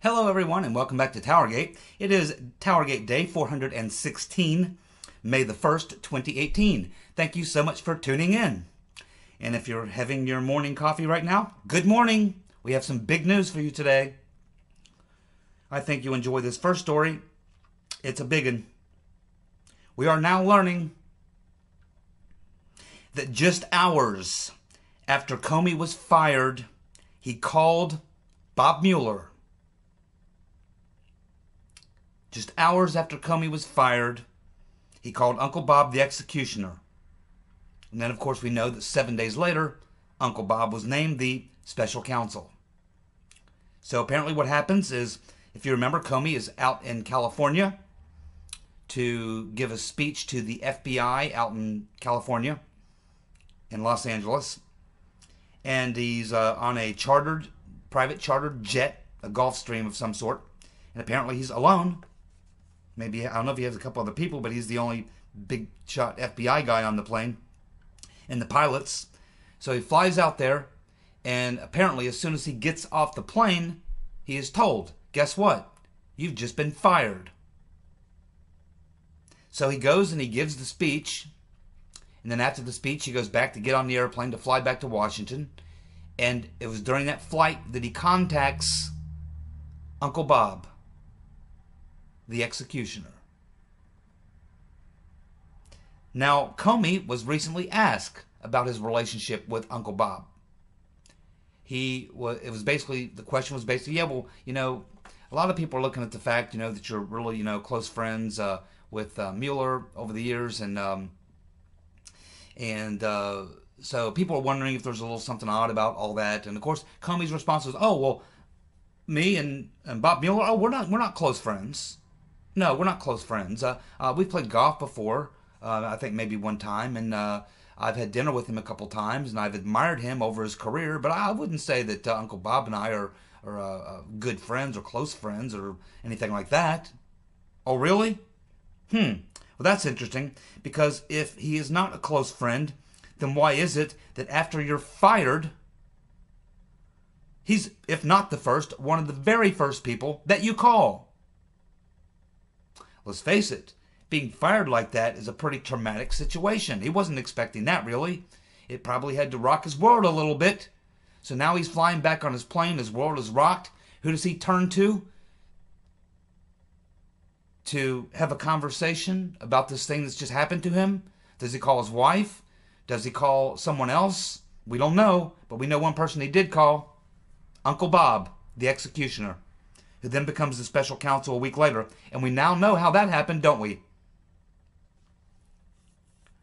Hello everyone and welcome back to TowerGate. It is TowerGate Day 416, May the 1st, 2018. Thank you so much for tuning in. And if you're having your morning coffee right now, good morning. We have some big news for you today. I think you enjoy this first story. It's a big one. We are now learning that just hours after Comey was fired, he called Bob Mueller. Just hours after Comey was fired, he called Uncle Bob the executioner. And then, of course, we know that 7 days later, Uncle Bob was named the special counsel. So apparently what happens is, if you remember, Comey is out in California to give a speech to the FBI out in California, in Los Angeles. And he's on a private chartered jet, a Gulfstream of some sort. And apparently he's alone. Maybe, I don't know if he has a couple other people, but he's the only big shot FBI guy on the plane. And the pilots. So he flies out there, and apparently as soon as he gets off the plane, he is told, guess what? You've just been fired. So he goes and he gives the speech. And then after the speech, he goes back to get on the airplane to fly back to Washington. And it was during that flight that he contacts Uncle Bob, the executioner. Now, Comey was recently asked about his relationship with Uncle Bob. The question was basically, yeah, well, a lot of people are looking at the fact, that you're really, close friends with Mueller over the years, and so people are wondering if there's a little something odd about all that. And of course, Comey's response was, "Oh, well, me and Bob Mueller, we're not close friends. No, we're not close friends. We've played golf before, I think maybe one time, and I've had dinner with him a couple times, and I've admired him over his career, but I wouldn't say that Uncle Bob and I are good friends or close friends or anything like that." "Oh, really? Well, that's interesting, because if he is not a close friend, then why is it that after you're fired, he's, if not the first, one of the very first people that you call?" Let's face it, being fired like that is a pretty traumatic situation. He wasn't expecting that, really. It probably had to rock his world a little bit. So now he's flying back on his plane, his world is rocked. Who does he turn to have a conversation about this thing that's just happened to him? Does he call his wife? Does he call someone else? We don't know, but we know one person he did call, Uncle Bob, the executioner, who then becomes the special counsel a week later. And we now know how that happened, don't we?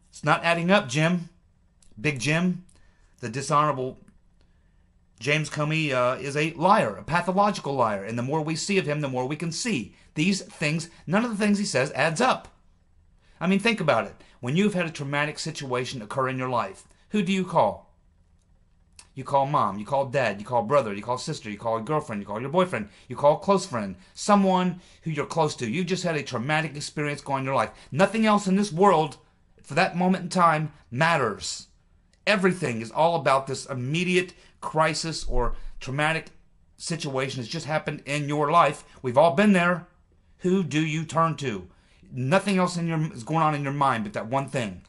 It's not adding up, Jim. Big Jim, the dishonorable James Comey, is a liar, a pathological liar. And the more we see of him, the more we can see these things. None of the things he says adds up. I mean, think about it. When you've had a traumatic situation occur in your life, who do you call? You call mom, you call dad, you call brother, you call sister, you call your girlfriend, you call your boyfriend, you call a close friend, someone who you're close to. You just had a traumatic experience going in your life. Nothing else in this world, for that moment in time, matters. Everything is all about this immediate crisis or traumatic situation that's just happened in your life. We've all been there. Who do you turn to? Nothing else is going on in your mind but that one thing.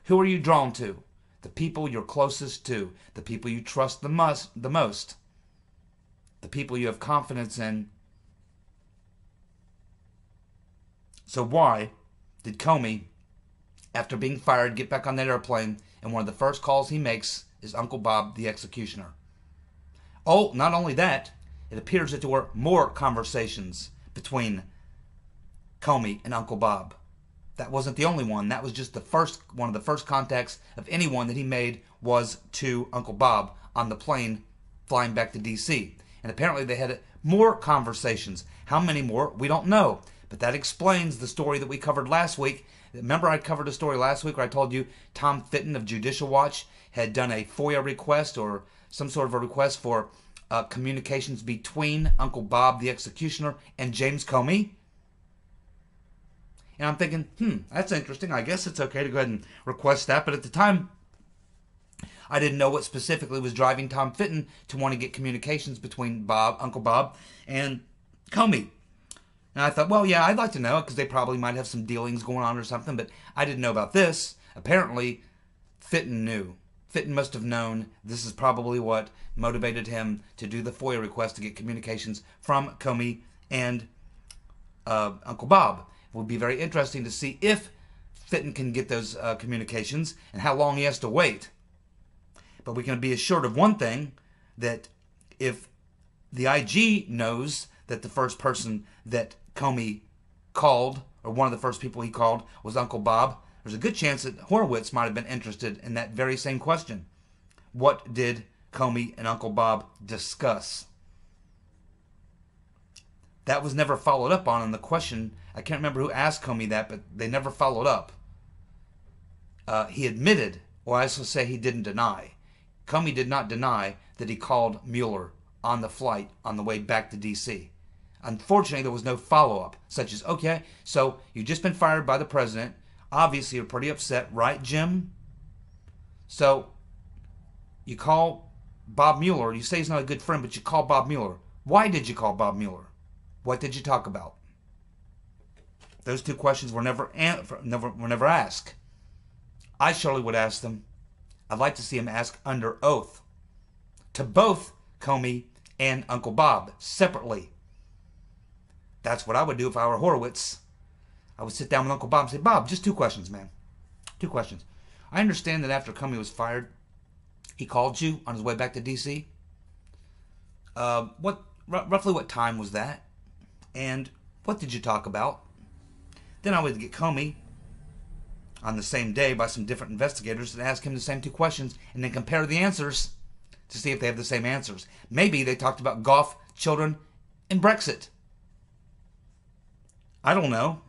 Who are you drawn to? The people you're closest to. The people you trust the most. The people you have confidence in. So why did Comey, after being fired, get back on that airplane, and one of the first calls he makes is Uncle Bob the executioner? Oh, not only that, it appears that there were more conversations between Comey and Uncle Bob. That wasn't the only one. That was just one of the first contacts of anyone that he made was to Uncle Bob on the plane flying back to D.C. And apparently they had more conversations. How many more? We don't know. But that explains the story that we covered last week. Remember, I covered a story last week where I told you Tom Fitton of Judicial Watch had done a FOIA request or some sort of a request for communications between Uncle Bob the executioner and James Comey? And I'm thinking, that's interesting. I guess it's okay to go ahead and request that. But at the time, I didn't know what specifically was driving Tom Fitton to want to get communications between Uncle Bob and Comey. And I thought, well, yeah, I'd like to know because they probably might have some dealings going on or something, but I didn't know about this. Apparently, Fitton knew. Fitton must have known this is probably what motivated him to do the FOIA request to get communications from Comey and Uncle Bob. It would be very interesting to see if Fitton can get those communications and how long he has to wait. But we can be assured of one thing, that if the IG knows that the first person that Comey called, or one of the first people he called, was Uncle Bob, there's a good chance that Horowitz might have been interested in that very same question. What did Comey and Uncle Bob discuss? That was never followed up on in the question. I can't remember who asked Comey that, but they never followed up. He admitted, or I should say he didn't deny. Comey did not deny that he called Mueller on the flight on the way back to D.C. Unfortunately, there was no follow-up, such as, okay, so you've just been fired by the president. Obviously, you're pretty upset, right, Jim? So you call Bob Mueller. You say he's not a good friend, but you call Bob Mueller. Why did you call Bob Mueller? What did you talk about? Those two questions were never asked. I surely would ask them. I'd like to see him ask under oath to both Comey and Uncle Bob separately. That's what I would do if I were Horowitz. I would sit down with Uncle Bob and say, Bob, just two questions, man. Two questions. I understand that after Comey was fired, he called you on his way back to D.C. Roughly what time was that? And what did you talk about? Then I would get Comey on the same day by some different investigators and ask him the same two questions and then compare the answers to see if they have the same answers. Maybe they talked about golf, children, and Brexit. I don't know.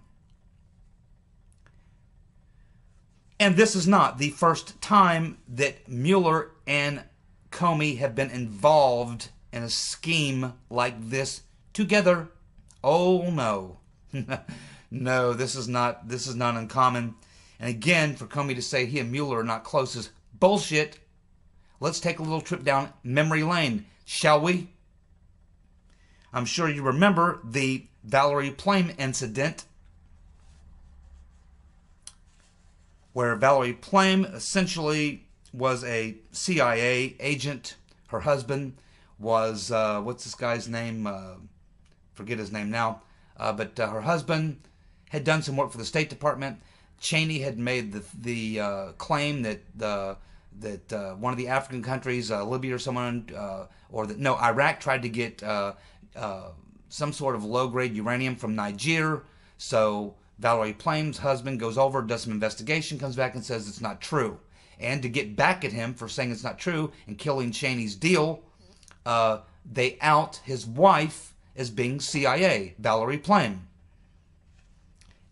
And this is not the first time that Mueller and Comey have been involved in a scheme like this together. Oh no. No, this is not uncommon. And again, for Comey to say he and Mueller are not close is bullshit. Let's take a little trip down memory lane, shall we? I'm sure you remember the Valerie Plame incident, where Valerie Plame essentially was a CIA agent. Her husband was, what's this guy's name? Forget his name now. But her husband had done some work for the State Department. Cheney had made the claim that one of the African countries, Libya or someone, Iraq tried to get some sort of low-grade uranium from Niger. So Valerie Plame's husband goes over, does some investigation, comes back and says it's not true. And to get back at him for saying it's not true and killing Cheney's deal, they out his wife as being CIA, Valerie Plame.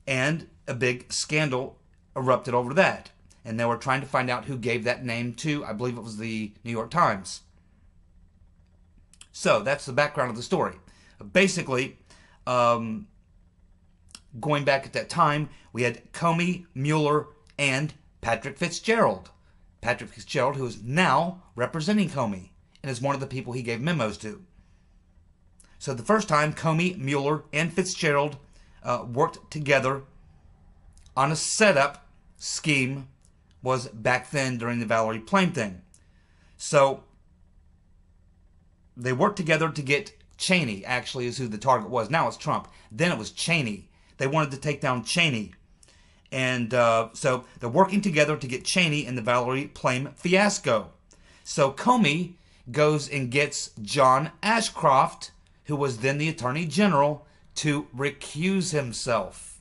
And a big scandal erupted over that. And they were trying to find out who gave that name to, I believe it was the New York Times. So that's the background of the story. Basically, going back at that time, we had Comey, Mueller, and Patrick Fitzgerald. Patrick Fitzgerald, who is now representing Comey and is one of the people he gave memos to. So the first time Comey, Mueller, and Fitzgerald worked together on a setup scheme was back then during the Valerie Plame thing. So they worked together to get Cheney, actually, is who the target was. Now it's Trump. Then it was Cheney. They wanted to take down Cheney. And so they're working together to get Cheney in the Valerie Plame fiasco. So Comey goes and gets John Ashcroft, who was then the Attorney General, to recuse himself.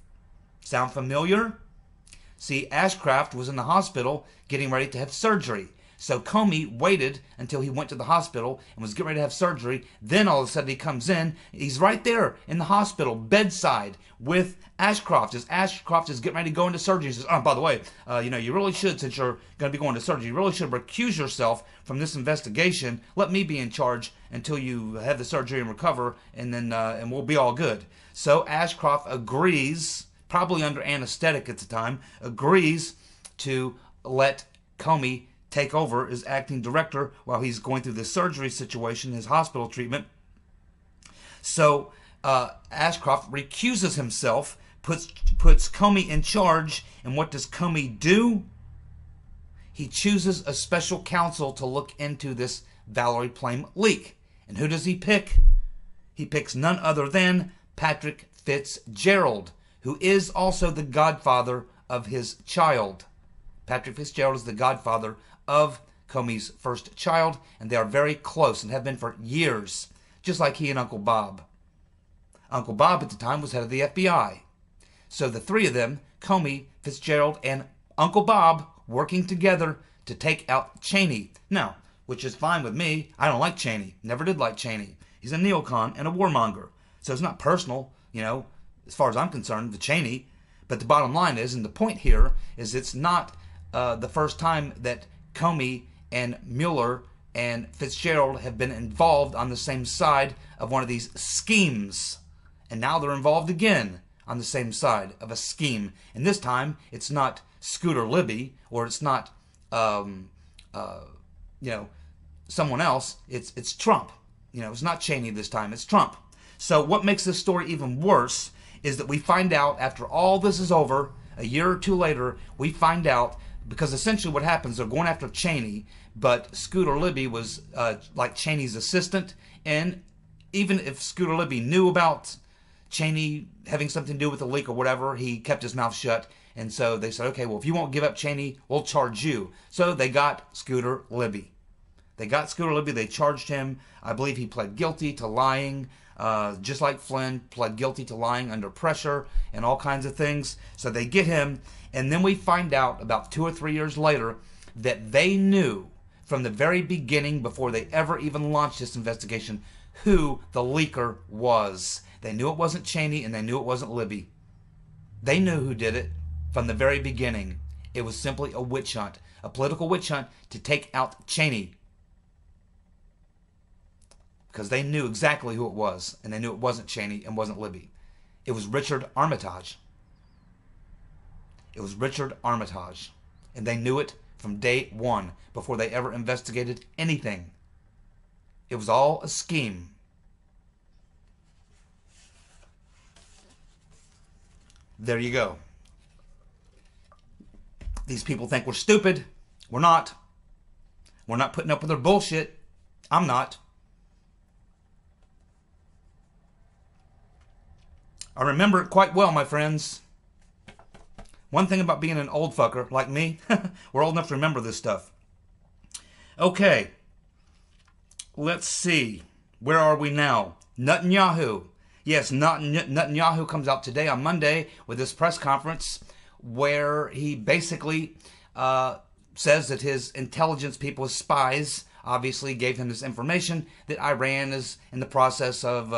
Sound familiar? See, Ashcroft was in the hospital getting ready to have surgery. So Comey waited until he went to the hospital and was getting ready to have surgery. Then all of a sudden he comes in. He's right there in the hospital, bedside, with Ashcroft. As Ashcroft is getting ready to go into surgery, he says, oh, by the way, you really should, since you're going to be going to surgery, you really should recuse yourself from this investigation. Let me be in charge until you have the surgery and recover, and then and we'll be all good. So Ashcroft agrees, probably under anesthetic at the time, agrees to let Comey take over as acting director while he's going through this surgery situation, his hospital treatment. So Ashcroft recuses himself, puts Comey in charge, and what does Comey do? He chooses a special counsel to look into this Valerie Plame leak. And who does he pick? He picks none other than Patrick Fitzgerald, who is also the godfather of his child. Patrick Fitzgerald is the godfather of Comey's first child, and they are very close and have been for years, just like he and Uncle Bob. Uncle Bob at the time was head of the FBI. So the three of them, Comey, Fitzgerald, and Uncle Bob, working together to take out Cheney. Now, which is fine with me. I don't like Cheney. Never did like Cheney. He's a neocon and a warmonger. So it's not personal, as far as I'm concerned, to Cheney. But the bottom line is, and the point here, is it's not the first time that Comey and Mueller and Fitzgerald have been involved on the same side of one of these schemes. And now they're involved again on the same side of a scheme. And this time, it's not Scooter Libby, or it's not, someone else. It's Trump. It's not Cheney this time. It's Trump. So what makes this story even worse is that we find out after all this is over, a year or two later, we find out, because essentially what happens, they're going after Cheney, but Scooter Libby was like Cheney's assistant, and even if Scooter Libby knew about Cheney having something to do with the leak or whatever, he kept his mouth shut. And so they said, okay, well, if you won't give up Cheney, we'll charge you. So they got Scooter Libby. They charged him. I believe he pled guilty to lying, just like Flynn pled guilty to lying under pressure and all kinds of things. So they get him, and then we find out about 2 or 3 years later that they knew from the very beginning, before they ever even launched this investigation, who the leaker was. They knew it wasn't Cheney, and they knew it wasn't Libby. They knew who did it from the very beginning. It was simply a witch hunt, a political witch hunt to take out Cheney. Because they knew exactly who it was, and they knew it wasn't Cheney and wasn't Libby. It was Richard Armitage. It was Richard Armitage. And they knew it from day one, before they ever investigated anything. It was all a scheme. There you go. These people think we're stupid. We're not. We're not putting up with their bullshit. I'm not. I remember it quite well, my friends. One thing about being an old fucker like me, we're old enough to remember this stuff. Okay. Let's see. Where are we now? Netanyahu. Yes, Netanyahu comes out today on Monday with this press conference where he basically says that his intelligence people, his spies, obviously gave him this information that Iran is in the process of,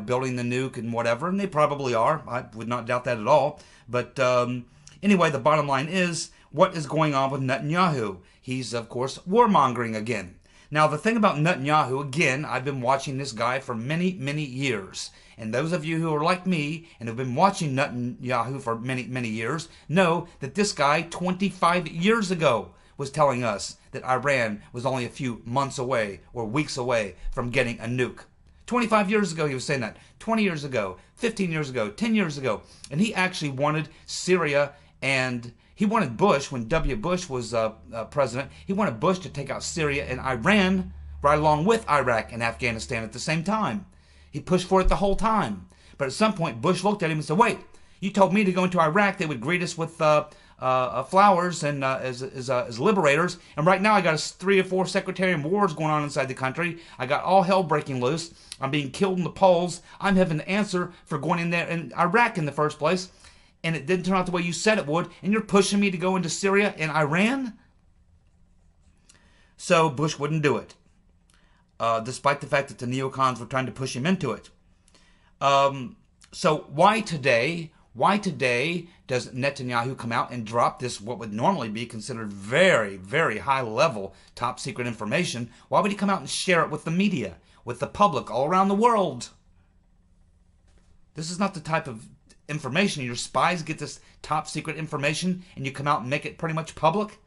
building the nuke and whatever, and they probably are. I would not doubt that at all. But anyway, the bottom line is, what is going on with Netanyahu? He's, of course, warmongering again. Now, the thing about Netanyahu, again, I've been watching this guy for many, many years. And those of you who are like me and have been watching Netanyahu for many, many years know that this guy 25 years ago was telling us that Iran was only a few months away or weeks away from getting a nuke. 25 years ago he was saying that. 20 years ago, 15 years ago, 10 years ago. And he actually wanted Syria, and he wanted Bush, when W. Bush was president, he wanted Bush to take out Syria and Iran right along with Iraq and Afghanistan at the same time. He pushed for it the whole time. But at some point, Bush looked at him and said, wait, you told me to go into Iraq, they would greet us with flowers and as liberators. And right now I got 3 or 4 sectarian wars going on inside the country. I got all hell breaking loose. I'm being killed in the polls. I'm having to answer for going in there in Iraq in the first place. And it didn't turn out the way you said it would. And you're pushing me to go into Syria and Iran? So Bush wouldn't do it. Despite the fact that the neocons were trying to push him into it. So why today does Netanyahu come out and drop this, what would normally be considered very, very high level, top secret information? Why would he come out and share it with the media, with the public all around the world? This is not the type of information. Your spies get this top secret information and you come out and make it pretty much public?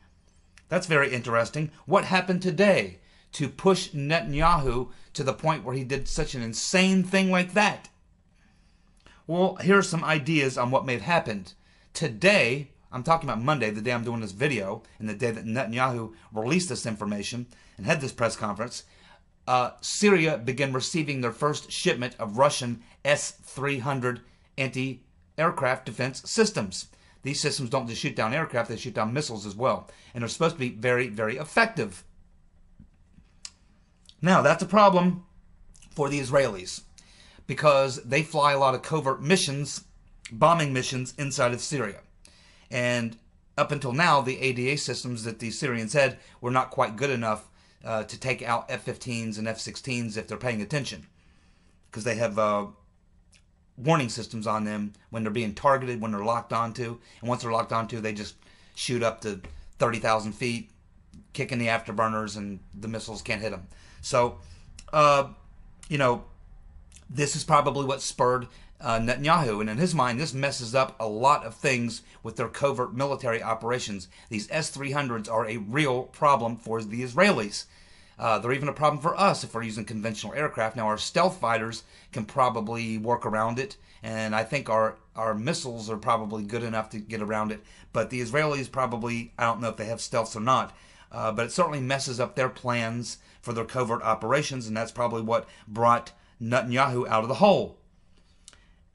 That's very interesting. What happened today to push Netanyahu to the point where he did such an insane thing like that? Well, here are some ideas on what may have happened. Today, I'm talking about Monday, the day I'm doing this video, and the day that Netanyahu released this information and had this press conference, Syria began receiving their first shipment of Russian S-300 anti-aircraft defense systems. These systems don't just shoot down aircraft, they shoot down missiles as well. And they're supposed to be very, very effective. Now, that's a problem for the Israelis because they fly a lot of covert missions, bombing missions inside of Syria. And up until now, the ADA systems that the Syrians had were not quite good enough to take out F-15s and F-16s if they're paying attention, because they have warning systems on them when they're being targeted, when they're locked onto. And once they're locked onto, they just shoot up to 30,000 feet, kicking the afterburners, and the missiles can't hit them. So, this is probably what spurred Netanyahu. And in his mind, this messes up a lot of things with their covert military operations. These S-300s are a real problem for the Israelis. They're even a problem for us if we're using conventional aircraft. Now, our stealth fighters can probably work around it, and I think our missiles are probably good enough to get around it. But the Israelis probably, I don't know if they have stealths or not, but it certainly messes up their plans for their covert operations, and that's probably what brought Netanyahu out of the hole.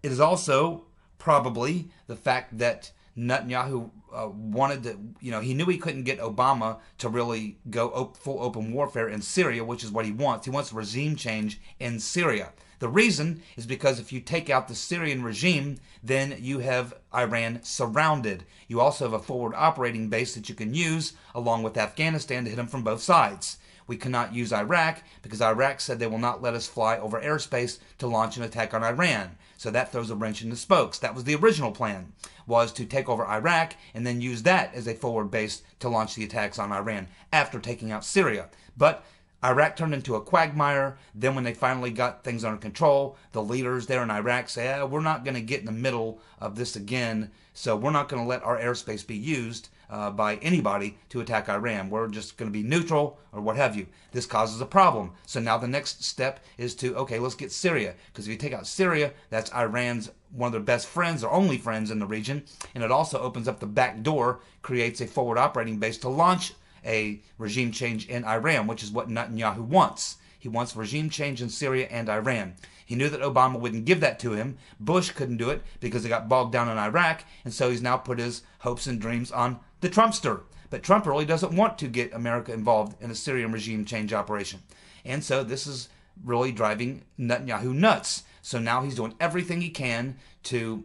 It is also probably the fact that Netanyahu wanted to, he knew he couldn't get Obama to really go full open warfare in Syria, which is what he wants. He wants regime change in Syria. The reason is because if you take out the Syrian regime, then you have Iran surrounded. You also have a forward operating base that you can use along with Afghanistan to hit them from both sides. We cannot use Iraq because Iraq said they will not let us fly over airspace to launch an attack on Iran. So that throws a wrench in the spokes. That was the original plan, was to take over Iraq and then use that as a forward base to launch the attacks on Iran after taking out Syria. But Iraq turned into a quagmire. Then when they finally got things under control, the leaders there in Iraq say, we're not going to get in the middle of this again, so we're not going to let our airspace be used by anybody to attack Iran. We're just going to be neutral or what have you. This causes a problem. So now the next step is to, okay, let's get Syria. Because if you take out Syria, that's Iran's one of their best friends or only friends in the region. And it also opens up the back door, creates a forward operating base to launch a regime change in Iran, which is what Netanyahu wants. He wants regime change in Syria and Iran. He knew that Obama wouldn't give that to him. Bush couldn't do it because he got bogged down in Iraq, and so he's now put his hopes and dreams on the Trumpster. But Trump really doesn't want to get America involved in a Syrian regime change operation. And so this is really driving Netanyahu nuts. So now he's doing everything he can to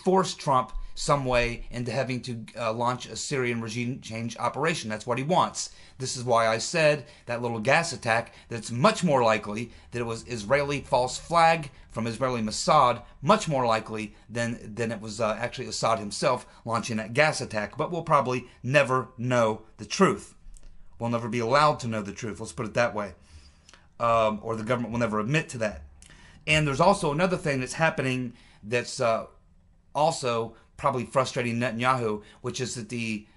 force Trump some way into having to launch a Syrian regime change operation. That's what he wants. This is why I said that little gas attack, that it's much more likely that it was Israeli false flag from Israeli Mossad, much more likely than it was actually Assad himself launching that gas attack. But we'll probably never know the truth. We'll never be allowed to know the truth, let's put it that way. Or the government will never admit to that. And there's also another thing that's happening that's also probably frustrating Netanyahu, which is that the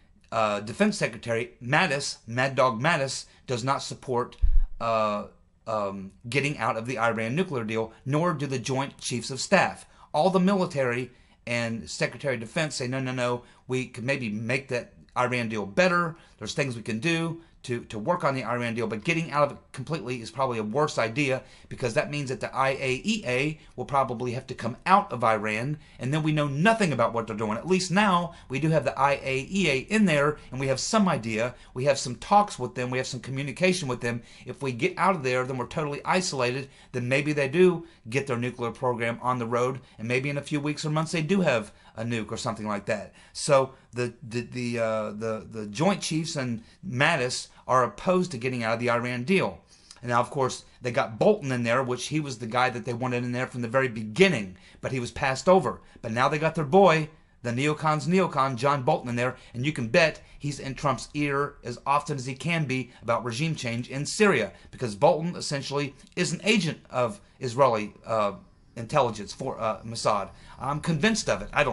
Defense Secretary Mattis, Mad Dog Mattis, does not support getting out of the Iran nuclear deal, nor do the Joint Chiefs of Staff. All the military and Secretary of Defense say, no, we could maybe make that Iran deal better. There's things we can do to work on the Iran deal, but getting out of it completely is probably a worse idea, because that means that the IAEA will probably have to come out of Iran, and then we know nothing about what they're doing. At least now we do have the IAEA in there, and we have some idea. We have some talks with them. We have some communication with them. If we get out of there, then we're totally isolated. Then maybe they do get their nuclear program on the road, and maybe in a few weeks or months they do have a nuke or something like that. So the Joint Chiefs and Mattis are opposed to getting out of the Iran deal. And now, of course, they got Bolton in there, which he was the guy that they wanted in there from the very beginning, but he was passed over. But now they got their boy, the neocon's neocon, John Bolton, in there, and you can bet he's in Trump's ear as often as he can be about regime change in Syria, because Bolton essentially is an agent of Israeli intelligence for Mossad. I'm convinced of it. I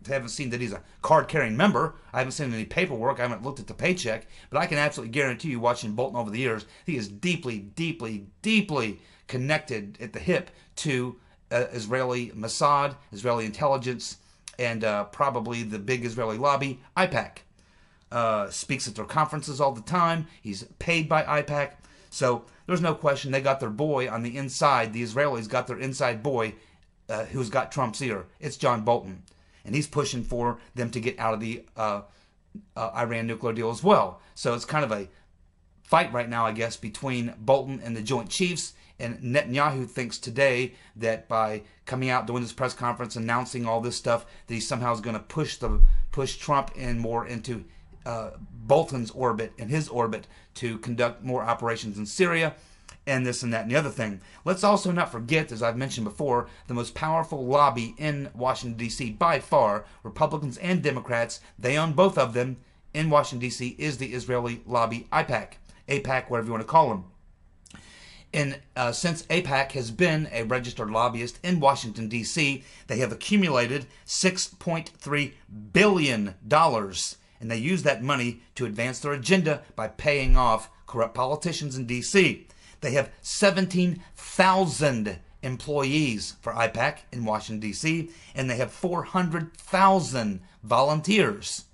haven't seen that he's a card-carrying member. I haven't seen any paperwork. I haven't looked at the paycheck. But I can absolutely guarantee you, watching Bolton over the years, he is deeply, deeply, deeply connected at the hip to Israeli Mossad, Israeli intelligence, and probably the big Israeli lobby, AIPAC. Speaks at their conferences all the time. He's paid by AIPAC. So there's no question they got their boy on the inside. The Israelis got their inside boy who's got Trump's ear. It's John Bolton. And he's pushing for them to get out of the Iran nuclear deal as well. So it's kind of a fight right now, I guess, between Bolton and the Joint Chiefs. And Netanyahu thinks today that by coming out doing this press conference, announcing all this stuff, that he somehow is going to push Trump in more into Bolton's orbit and his orbit to conduct more operations in Syria and this and that and the other thing. Let's also not forget, as I've mentioned before, the most powerful lobby in Washington, D.C. by far, Republicans and Democrats, they own both of them in Washington, D.C., is the Israeli lobby AIPAC, whatever you want to call them. And since AIPAC has been a registered lobbyist in Washington, D.C., they have accumulated $6.3 billion. And they use that money to advance their agenda by paying off corrupt politicians in D.C. They have 17,000 employees for AIPAC in Washington, D.C., and they have 400,000 volunteers.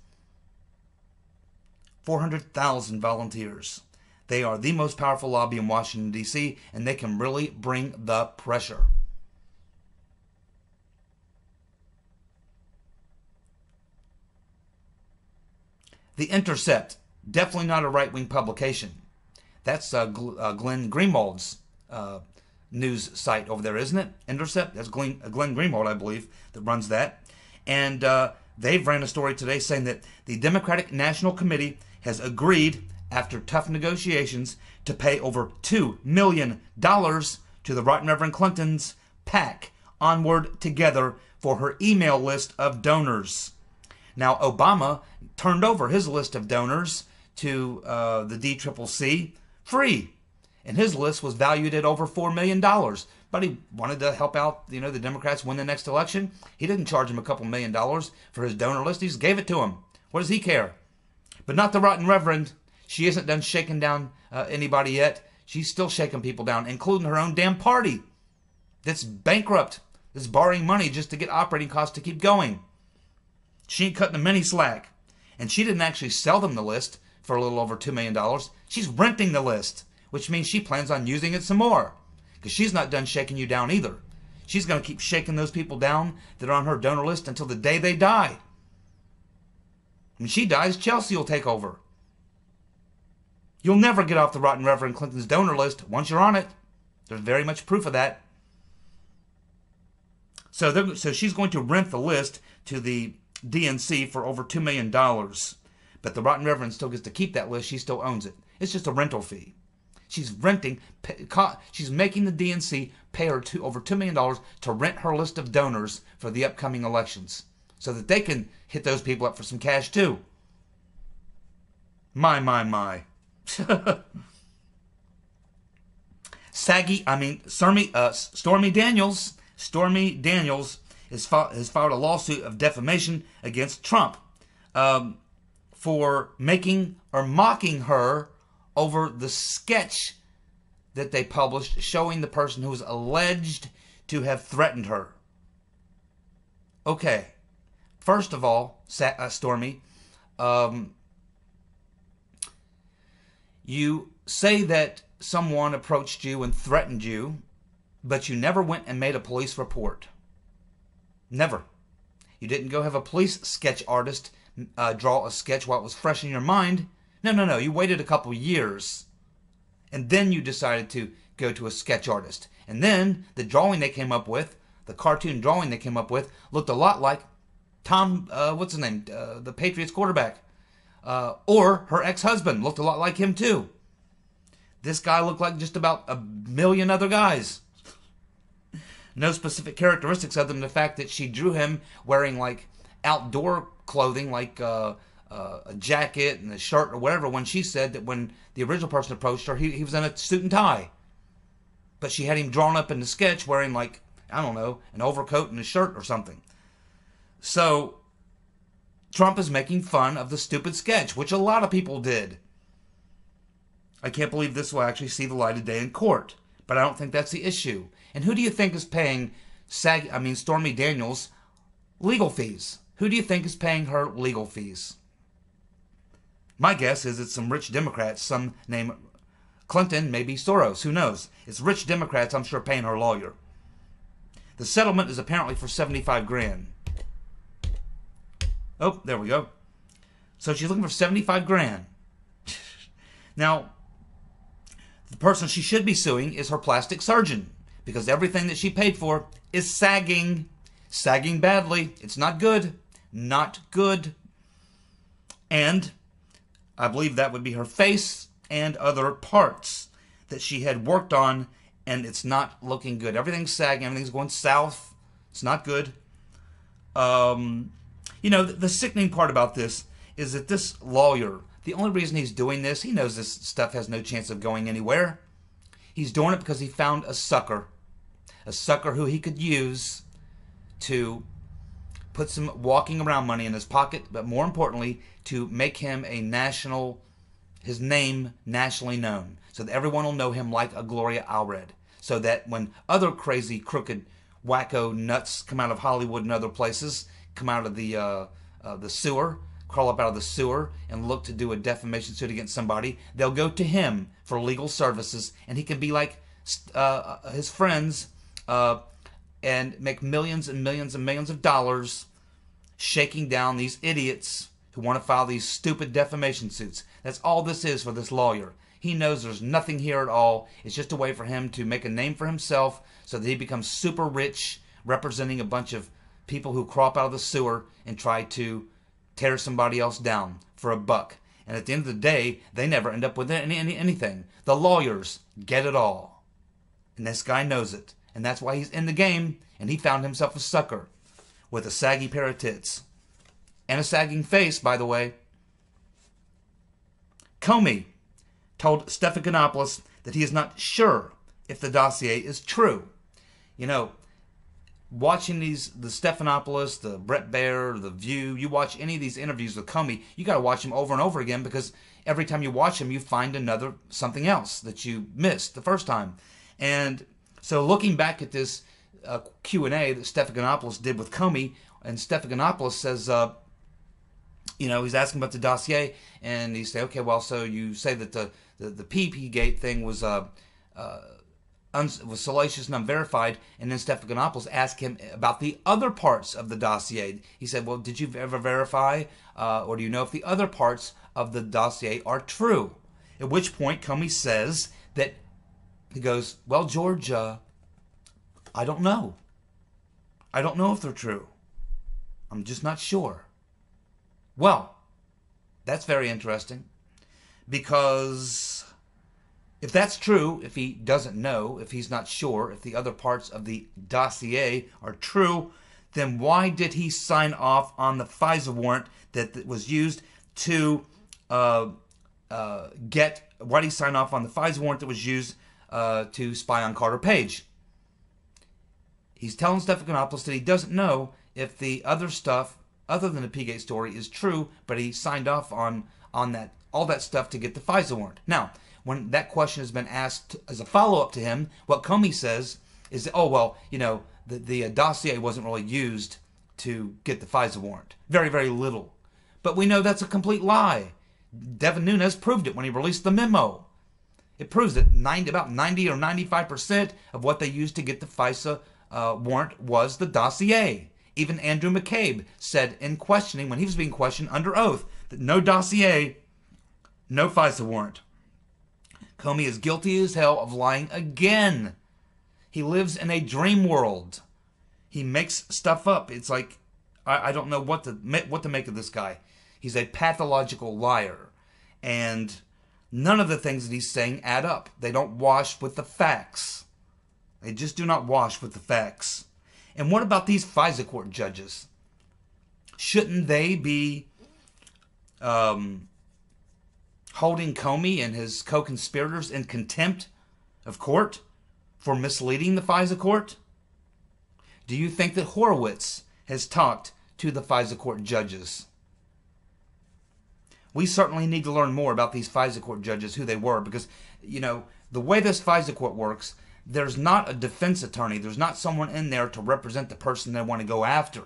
400,000 volunteers. They are the most powerful lobby in Washington, D.C., and they can really bring the pressure. The Intercept, definitely not a right-wing publication. That's Glenn Greenwald's news site over there, isn't it? Intercept? That's Glenn Greenwald, I believe, that runs that. And they've ran a story today saying that the Democratic National Committee has agreed, after tough negotiations, to pay over $2 million to the Right Reverend Clinton's PAC, Onward Together, for her email list of donors. Now, Obama turned over his list of donors to the DCCC free. And his list was valued at over $4 million. But he wanted to help out, the Democrats win the next election. He didn't charge him a couple $1 million for his donor list. He just gave it to him. What does he care? But not the Rotten Reverend. She isn't done shaking down anybody yet. She's still shaking people down, including her own damn party that's bankrupt, that's borrowing money just to get operating costs to keep going. She ain't cutting them any slack. And she didn't actually sell them the list for a little over $2 million. She's renting the list, which means she plans on using it some more. Because she's not done shaking you down either. She's going to keep shaking those people down that are on her donor list until the day they die. When she dies, Chelsea will take over. You'll never get off the Rotten Reverend Clinton's donor list once you're on it. There's very much proof of that. So she's going to rent the list to the DNC for over $2 million. But the Rotten Reverend still gets to keep that list. She still owns it. It's just a rental fee. She's she's making the DNC pay her over $2 million to rent her list of donors for the upcoming elections, so that they can hit those people up for some cash too. My. Stormy Daniels. Stormy Daniels has filed a lawsuit of defamation against Trump for making or mocking her over the sketch that they published showing the person who was alleged to have threatened her. Okay, first of all, Stormy, you say that someone approached you and threatened you, but you never went and made a police report. Never. You didn't go have a police sketch artist draw a sketch while it was fresh in your mind. No. You waited a couple years. And then you decided to go to a sketch artist. And then the drawing they came up with, the cartoon drawing they came up with, looked a lot like Tom, what's his name? The Patriots quarterback. Or her ex-husband looked a lot like him too. This guy looked like just about a million other guys. No specific characteristics other than the fact that she drew him wearing like outdoor clothing, like a jacket and a shirt or whatever, when she said that when the original person approached her, he was in a suit and tie. But she had him drawn up in the sketch wearing, like, I don't know, an overcoat and a shirt or something. So Trump is making fun of the stupid sketch, which a lot of people did. I can't believe this will actually see the light of day in court. But I don't think that's the issue. And who do you think is paying Stormy Daniels legal fees. Who do you think is paying her legal fees? My guess is it's some rich Democrats, some named Clinton, maybe Soros, who knows? It's rich Democrats, I'm sure, paying her lawyer. The settlement is apparently for 75 grand. Oh, there we go. So she's looking for 75 grand. Now, the person she should be suing is her plastic surgeon, because everything that she paid for is sagging. Sagging badly. It's not good. Not good. And I believe that would be her face and other parts that she had worked on, and it's not looking good. Everything's sagging. Everything's going south. It's not good. The sickening part about this is that this lawyer, the only reason he's doing this, he knows this stuff has no chance of going anywhere. He's doing it because he found a sucker who he could use to put some walking around money in his pocket, but more importantly, to make him his name nationally known, so that everyone will know him like a Gloria Allred, so that when other crazy, crooked, wacko nuts come out of Hollywood and other places, come out of the sewer, crawl up out of the sewer and look to do a defamation suit against somebody, they'll go to him for legal services, and he can be like his friends and make millions and millions and millions of dollars shaking down these idiots who want to file these stupid defamation suits. That's all this is for this lawyer. He knows there's nothing here at all. It's just a way for him to make a name for himself so that he becomes super rich, representing a bunch of people who crop out of the sewer and try to tear somebody else down for a buck. And at the end of the day, they never end up with anything. The lawyers get it all. And this guy knows it. And that's why he's in the game, and he found himself a sucker with a saggy pair of tits. And a sagging face, by the way. Comey told Stephanopoulos that he is not sure if the dossier is true. Watching the Stephanopoulos, the Brett Baer, the View, you watch any of these interviews with Comey, you got to watch them over and over again, because every time you watch them, you find something else that you missed the first time. And so looking back at this Q&A that Stephanopoulos did with Comey, and Stephanopoulos says, he's asking about the dossier, and he say, okay, well, so you say that the PP Gate thing was salacious and unverified, and then Stephanopoulos asked him about the other parts of the dossier. He said, well, did you ever verify, or do you know if the other parts of the dossier are true? At which point Comey says that, he goes, well, George, I don't know. I don't know if they're true. I'm just not sure. Well, that's very interesting, because if that's true, if he doesn't know, if he's not sure, if the other parts of the dossier are true, then why did he sign off on the FISA warrant that was used to why did he sign off on the FISA warrant that was used to spy on Carter Page? He's telling Stephanopoulos that he doesn't know if the other stuff, other than the P-Gate story, is true, but he signed off on that, all that stuff to get the FISA warrant. Now, when that question has been asked as a follow-up to him, what Comey says is that, the dossier wasn't really used to get the FISA warrant. Very, very little. But we know that's a complete lie. Devin Nunes proved it when he released the memo. It proves that about 90 or 95% of what they used to get the FISA warrant was the dossier. Even Andrew McCabe said in questioning, when he was being questioned under oath, that no dossier, no FISA warrant. Comey is guilty as hell of lying again. He lives in a dream world. He makes stuff up. It's like, I don't know what to make of this guy. He's a pathological liar. And none of the things that he's saying add up. They don't wash with the facts. They just do not wash with the facts. And what about these FISA court judges? Shouldn't they be holding Comey and his co-conspirators in contempt of court for misleading the FISA court? Do you think that Horowitz has talked to the FISA court judges? We certainly need to learn more about these FISA court judges, who they were, because, the way this FISA court works, there's not a defense attorney. There's not someone in there to represent the person they want to go after.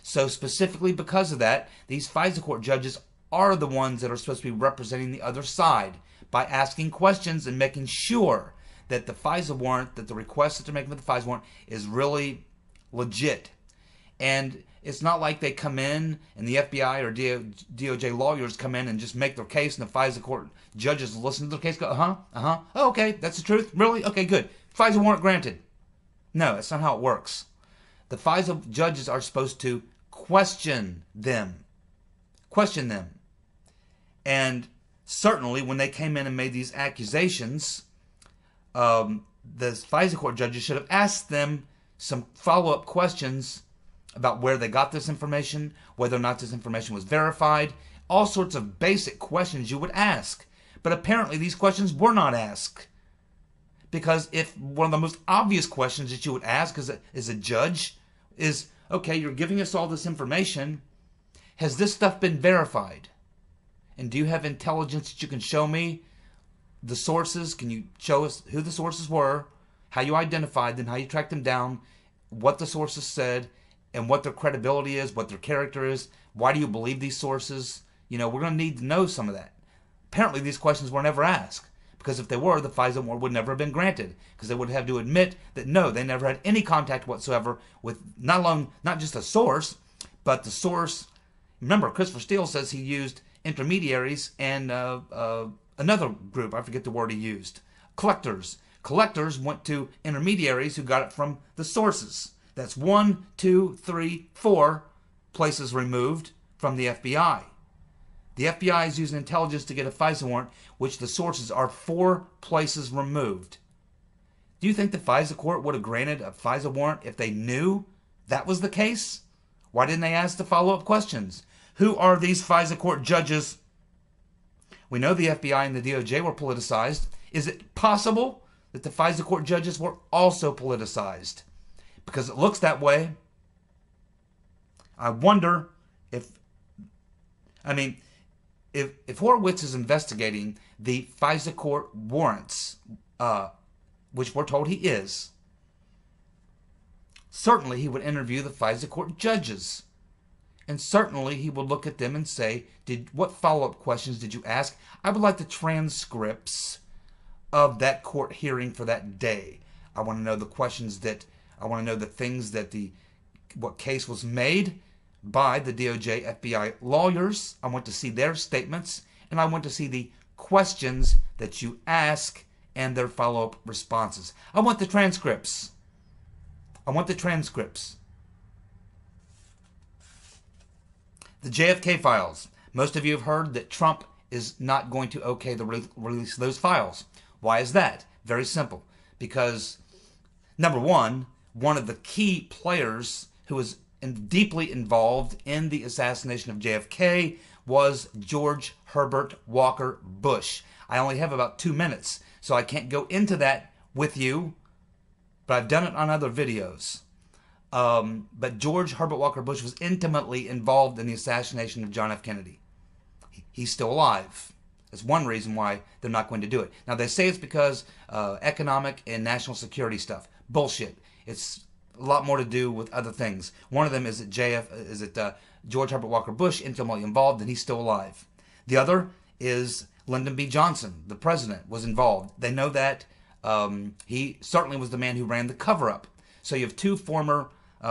So specifically because of that, these FISA court judges are the ones that are supposed to be representing the other side by asking questions and making sure that the FISA warrant, that the request that they're making for the FISA warrant is really legit. And it's not like they come in and the FBI or DOJ lawyers come in and just make their case and the FISA court judges listen to the case, go, oh, okay, that's the truth? Really? Okay, good. FISA warrant granted. No, that's not how it works. The FISA judges are supposed to question them. Question them. And certainly when they came in and made these accusations, the FISA court judges should have asked them some follow-up questions about where they got this information, whether or not this information was verified, all sorts of basic questions you would ask. But apparently these questions were not asked. Because if one of the most obvious questions that you would ask as a judge is, okay, you're giving us all this information, has this stuff been verified? And do you have intelligence that you can show me the sources? Can you show us who the sources were, how you identified them, how you tracked them down, what the sources said, and what their credibility is, what their character is? Why do you believe these sources? You know, we're going to need to know some of that. Apparently these questions were never asked. Because if they were, the FISA warrant would never have been granted. Because they would have to admit that no, they never had any contact whatsoever with not just a source, but the source. Remember, Christopher Steele says he used intermediaries and another group, I forget the word he used, collectors. Collectors went to intermediaries who got it from the sources. That's 1, 2, 3, 4 places removed from the FBI. The FBI is using intelligence to get a FISA warrant, which the sources are 4 places removed. Do you think the FISA court would have granted a FISA warrant if they knew that was the case? Why didn't they ask the follow-up questions? Who are these FISA court judges? We know the FBI and the DOJ were politicized. Is it possible that the FISA court judges were also politicized? Because it looks that way. I wonder if Horowitz is investigating the FISA court warrants, which we're told he is, certainly he would interview the FISA court judges. And certainly he would look at them and say, what follow-up questions did you ask? I would like the transcripts of that court hearing for that day. I want to know the things that what case was made by the DOJ FBI lawyers. I want to see their statements, and I want to see the questions that you ask and their follow-up responses. I want the transcripts. I want the transcripts. The JFK files. Most of you have heard that Trump is not going to okay the release of those files. Why is that? Very simple. Because, number one of the key players who was deeply involved in the assassination of JFK was George Herbert Walker Bush. I only have about 2 minutes, so I can't go into that with you, but I've done it on other videos. But George Herbert Walker Bush was intimately involved in the assassination of John F. Kennedy. He's still alive. That's one reason why they're not going to do it. Now, they say it's because economic and national security stuff. Bullshit. It's a lot more to do with other things. One of them is that George Herbert Walker Bush intimately involved, and he's still alive. The other is Lyndon B. Johnson, the president, was involved. They know that. He certainly was the man who ran the cover-up. So you have 2 former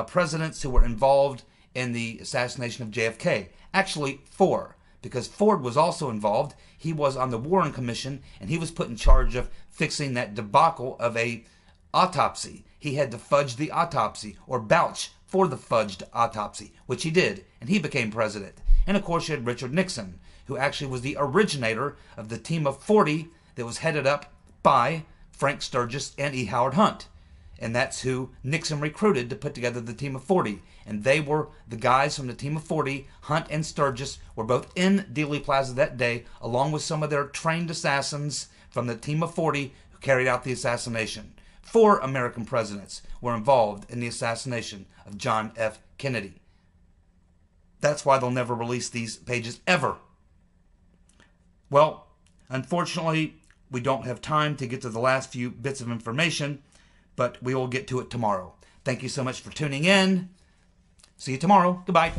presidents who were involved in the assassination of JFK. Actually, 4, because Ford was also involved. He was on the Warren Commission, and he was put in charge of fixing that debacle of a autopsy. He had to fudge the autopsy, or vouch for the fudged autopsy, which he did, and he became president. And of course you had Richard Nixon, who actually was the originator of the team of 40 that was headed up by Frank Sturgis and E. Howard Hunt. And that's who Nixon recruited to put together the team of 40. And they were the guys from the team of 40. Hunt and Sturgis were both in Dealey Plaza that day, along with some of their trained assassins from the team of 40 who carried out the assassination. 4 American presidents were involved in the assassination of John F. Kennedy. That's why they'll never release these pages ever. Well, unfortunately, we don't have time to get to the last few bits of information. but we will get to it tomorrow. Thank you so much for tuning in. See you tomorrow. Goodbye.